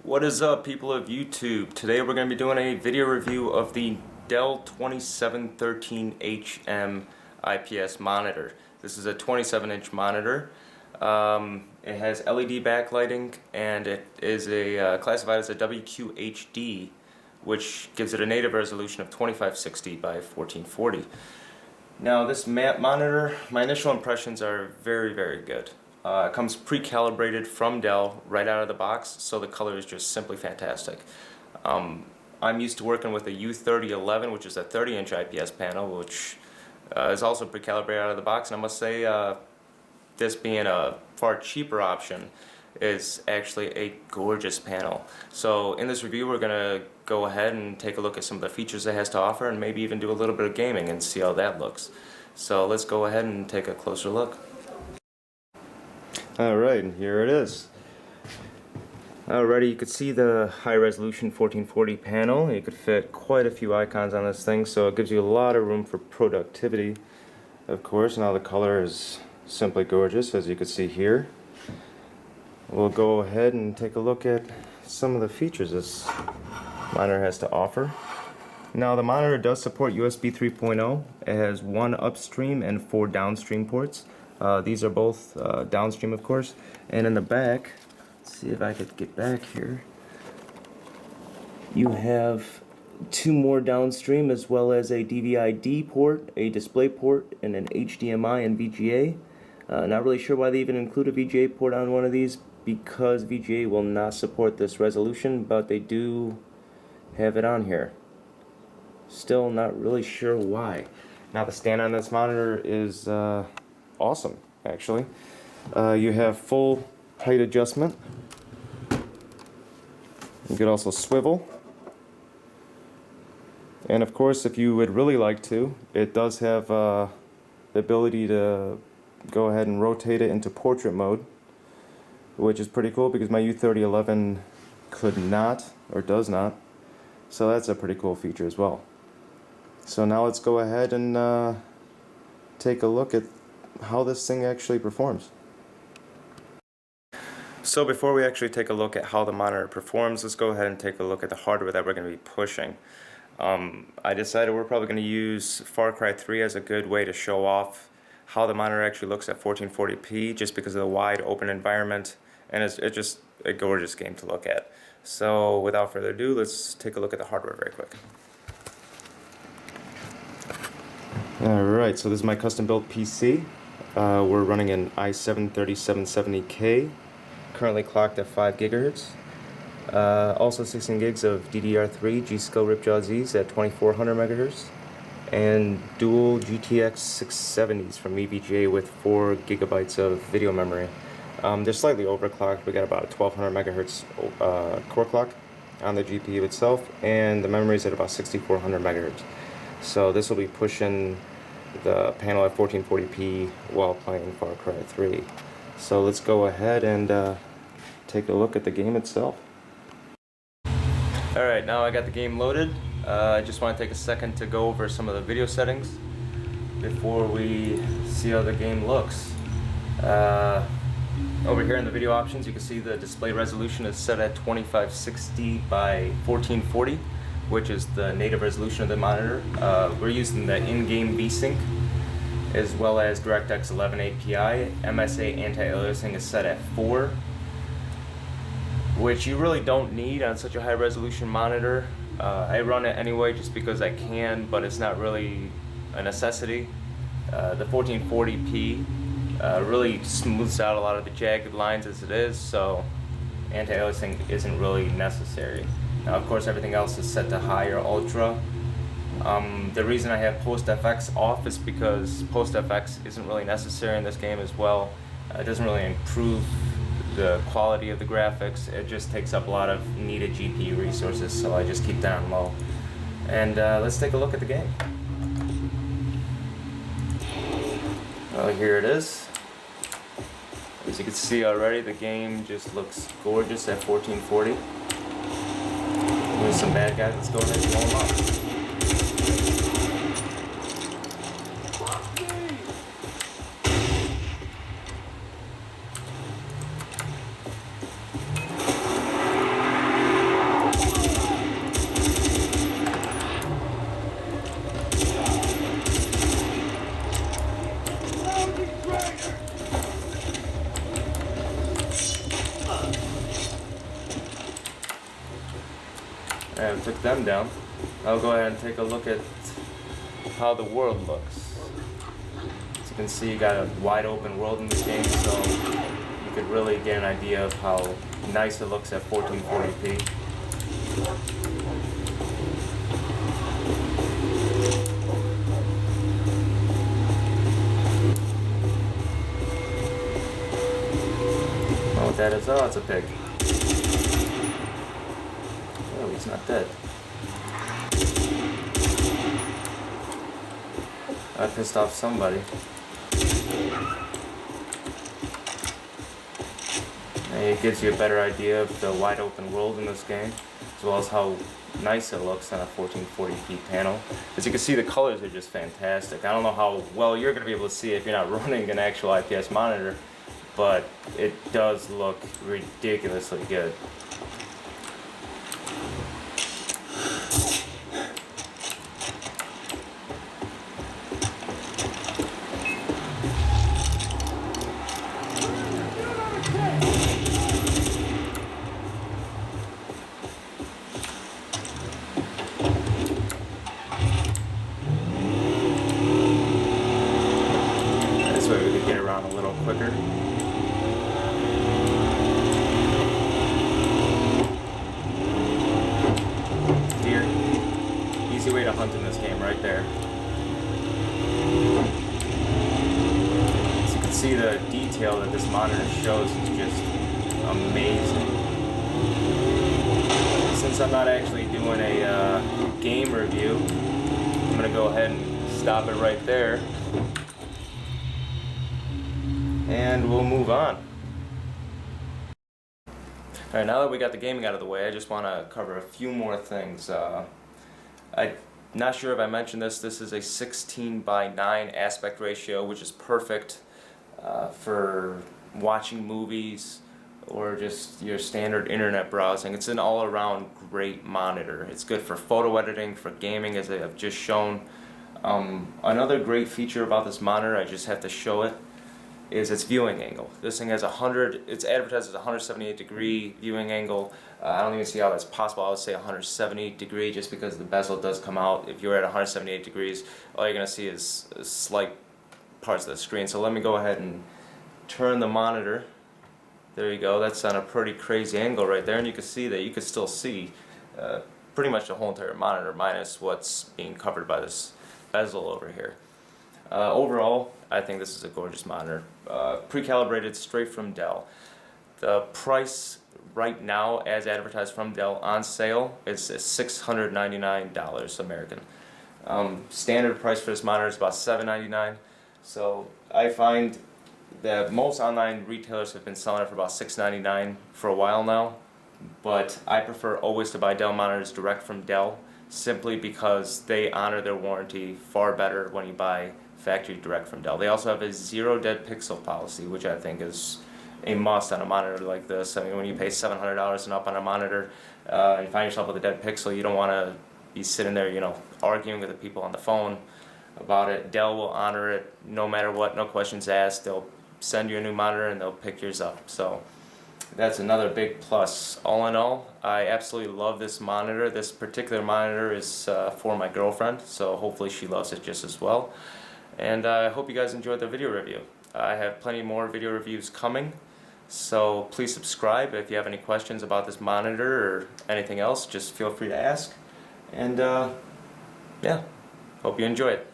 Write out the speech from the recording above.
What is up, people of YouTube? Today we're going to be doing a video review of the Dell U2713HM IPS Monitor. This is a 27-inch monitor. It has LED backlighting and it is classified as a WQHD, which gives it a native resolution of 2560 by 1440. Now this monitor, my initial impressions are very, very good. It comes pre-calibrated from Dell right out of the box, so the color is just simply fantastic. I'm used to working with a U3011, which is a 30-inch IPS panel, which is also pre-calibrated out of the box, and I must say this being a far cheaper option is actually a gorgeous panel. So in this review we're going to go ahead and take a look at some of the features it has to offer and maybe even do a little bit of gaming and see how that looks. So let's go ahead and take a closer look. Alright, and here it is. Alrighty, you can see the high resolution 1440 panel. You could fit quite a few icons on this thing, so it gives you a lot of room for productivity, of course. Now the color is simply gorgeous, as you can see here. We'll go ahead and take a look at some of the features this monitor has to offer. Now the monitor does support USB 3.0. It has 1 upstream and 4 downstream ports. These are both downstream, of course, and in the back, let's see if I could get back here, you have 2 more downstream as well as a DVI-D port, a display port, and an HDMI and VGA. Not really sure why they even include a VGA port on one of these, because VGA will not support this resolution, but they do have it on here. Still not really sure why. Now the stand on this monitor is awesome, actually. You have full height adjustment. You could also swivel. And of course, if you would really like to, it does have the ability to go ahead and rotate it into portrait mode, which is pretty cool because my U3011 could not, or does not. So that's a pretty cool feature as well. So now let's go ahead and take a look at how this thing actually performs. So before we actually take a look at how the monitor performs, let's go ahead and take a look at the hardware that we're going to be pushing. I decided we're probably going to use Far Cry 3 as a good way to show off how the monitor actually looks at 1440p, just because of the wide open environment, and it's just a gorgeous game to look at. So without further ado, let's take a look at the hardware very quick. Alright, so this is my custom built PC. We're running an i7-3770K, currently clocked at 5 GHz. Also 16 gigs of DDR3 G-Skill Ripjaw Zs at 2400 MHz, and dual GTX 670s from EVGA with 4 GB of video memory. They're slightly overclocked. We got about a 1200 MHz core clock on the GPU itself, and the memory is at about 6400 MHz. So this will be pushing the panel at 1440p while playing Far Cry 3. So let's go ahead and take a look at the game itself. Alright, now I got the game loaded. I just want to take a second to go over some of the video settings before we see how the game looks. Over here in the video options, you can see the display resolution is set at 2560 by 1440, which is the native resolution of the monitor. We're using the in-game VSync as well as DirectX 11 API. MSA anti-aliasing is set at 4, which you really don't need on such a high resolution monitor. I run it anyway just because I can, but it's not really a necessity. The 1440p really smooths out a lot of the jagged lines as it is, so anti-aliasing isn't really necessary. Now, of course, everything else is set to high or ultra. The reason I have post-FX off is because post-FX isn't really necessary in this game as well. It doesn't really improve the quality of the graphics. It just takes up a lot of needed GPU resources, so I just keep that on low. And let's take a look at the game. Well, here it is. As you can see already, the game just looks gorgeous at 1440. There's some bad guys. Let's go ahead and blow them up. and took them down. I'll go ahead and take a look at how the world looks. As you can see, you got a wide open world in this game, so you could really get an idea of how nice it looks at 1440p. Oh, that is, oh, it's a pig. Oh, he's not dead. I pissed off somebody. And it gives you a better idea of the wide open world in this game, as well as how nice it looks on a 1440p panel. As you can see, the colors are just fantastic. I don't know how well you're going to be able to see it if you're not running an actual IPS monitor, but it does look ridiculously good. This way we could get around a little quicker. Deer. Easy way to hunt in this game right there. As you can see, the detail that this monitor shows is just amazing. Since I'm not actually doing a game review, I'm going to go ahead and stop it right there. And we'll move on. Alright, now that we got the gaming out of the way, I just want to cover a few more things. I'm not sure if I mentioned this. This is a 16:9 aspect ratio, which is perfect for watching movies or just your standard internet browsing. It's an all-around great monitor. It's good for photo editing, for gaming, as I've just shown. Another great feature about this monitor, I just have to show it, is its viewing angle. This thing has it's advertised as a 178 degree viewing angle. I don't even see how that's possible. I would say 170 degree just because the bezel does come out. If you're at 178 degrees, all you're going to see is slight parts of the screen. So let me go ahead and turn the monitor. There you go. That's on a pretty crazy angle right there, and you can see that you can still see pretty much the whole entire monitor minus what's being covered by this bezel over here. Overall, I think this is a gorgeous monitor. Pre-calibrated straight from Dell. The price right now, as advertised from Dell on sale, is $699 American. Standard price for this monitor is about $799. So I find that most online retailers have been selling it for about $699 for a while now. But I prefer always to buy Dell monitors direct from Dell, simply because they honor their warranty far better when you buy factory direct from Dell. They also have a zero dead pixel policy, which I think is a must on a monitor like this. I mean, when you pay $700 and up on a monitor and you find yourself with a dead pixel, you don't want to be sitting there, arguing with the people on the phone about it. Dell will honor it no matter what, no questions asked. They'll send you a new monitor and they'll pick yours up. So that's another big plus. All in all, I absolutely love this monitor. This particular monitor is for my girlfriend, so hopefully she loves it just as well. And I hope you guys enjoyed the video review. I have plenty more video reviews coming, so please subscribe. If you have any questions about this monitor or anything else, just feel free to ask. And yeah, hope you enjoy it.